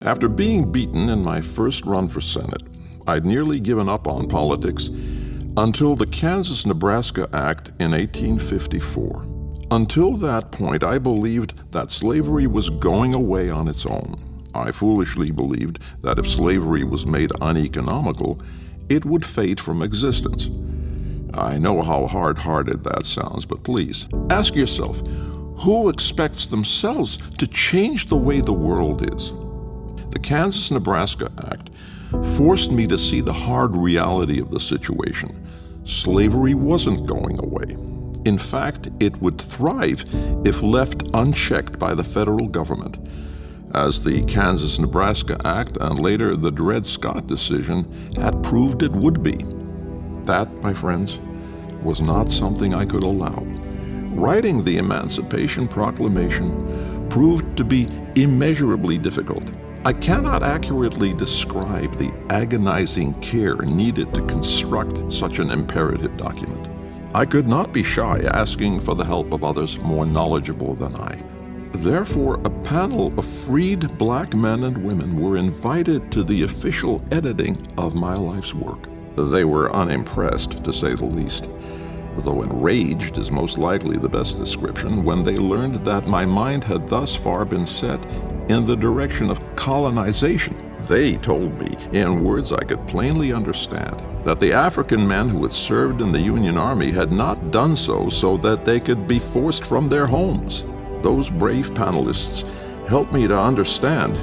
After being beaten in my first run for Senate, I'd nearly given up on politics until the Kansas-Nebraska Act in 1854. Until that point, I believed that slavery was going away on its own. I foolishly believed that if slavery was made uneconomical, it would fade from existence. I know how hard-hearted that sounds, but please, ask yourself, who expects themselves to change the way the world is? The Kansas-Nebraska Act forced me to see the hard reality of the situation. Slavery wasn't going away. In fact, it would thrive if left unchecked by the federal government, as the Kansas-Nebraska Act and later the Dred Scott decision had proved it would be. That, my friends, was not something I could allow. Writing the Emancipation Proclamation proved to be immeasurably difficult. I cannot accurately describe the agonizing care needed to construct such an imperative document. I could not be shy asking for the help of others more knowledgeable than I. Therefore, a panel of freed black men and women were invited to the official editing of my life's work. They were unimpressed, to say the least, though enraged is most likely the best description, when they learned that my mind had thus far been set in the direction of colonization. They told me, in words I could plainly understand, that the African men who had served in the Union Army had not done so that they could be forced from their homes. Those brave panelists helped me to understand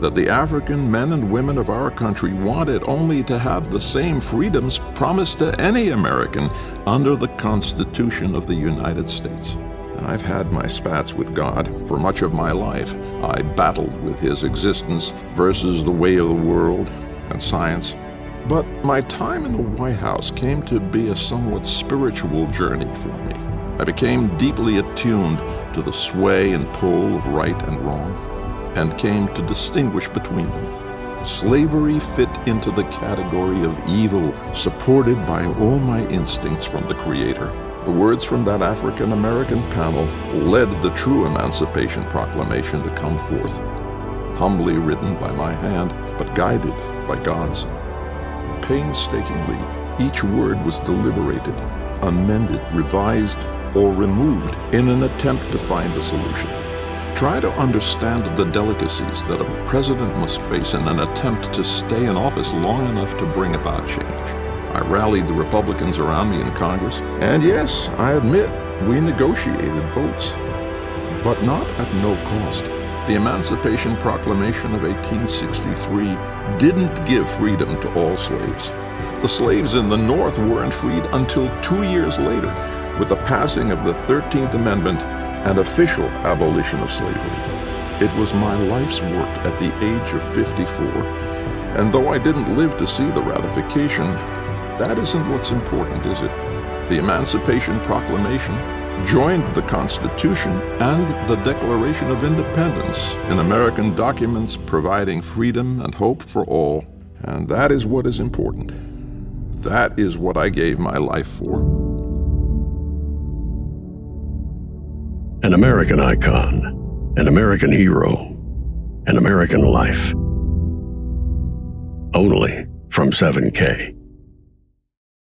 that the African men and women of our country wanted only to have the same freedoms promised to any American under the Constitution of the United States. I've had my spats with God for much of my life. I battled with his existence versus the way of the world and science. But my time in the White House came to be a somewhat spiritual journey for me. I became deeply attuned to the sway and pull of right and wrong, and came to distinguish between them. Slavery fit into the category of evil, supported by all my instincts from the Creator. The words from that African-American panel led the true Emancipation Proclamation to come forth, humbly written by my hand, but guided by God's. Painstakingly, each word was deliberated, amended, revised, or removed in an attempt to find a solution. Try to understand the delicacies that a president must face in an attempt to stay in office long enough to bring about change. I rallied the Republicans around me in Congress, and yes, I admit, we negotiated votes, but not at no cost. The Emancipation Proclamation of 1863 didn't give freedom to all slaves. The slaves in the North weren't freed until 2 years later, with the passing of the 13th Amendment and official abolition of slavery. It was my life's work at the age of 54, and though I didn't live to see the ratification, that isn't what's important, is it? The Emancipation Proclamation joined the Constitution and the Declaration of Independence in American documents providing freedom and hope for all, and that is what is important. That is what I gave my life for. An American icon, an American hero, an American life. Only from 7K.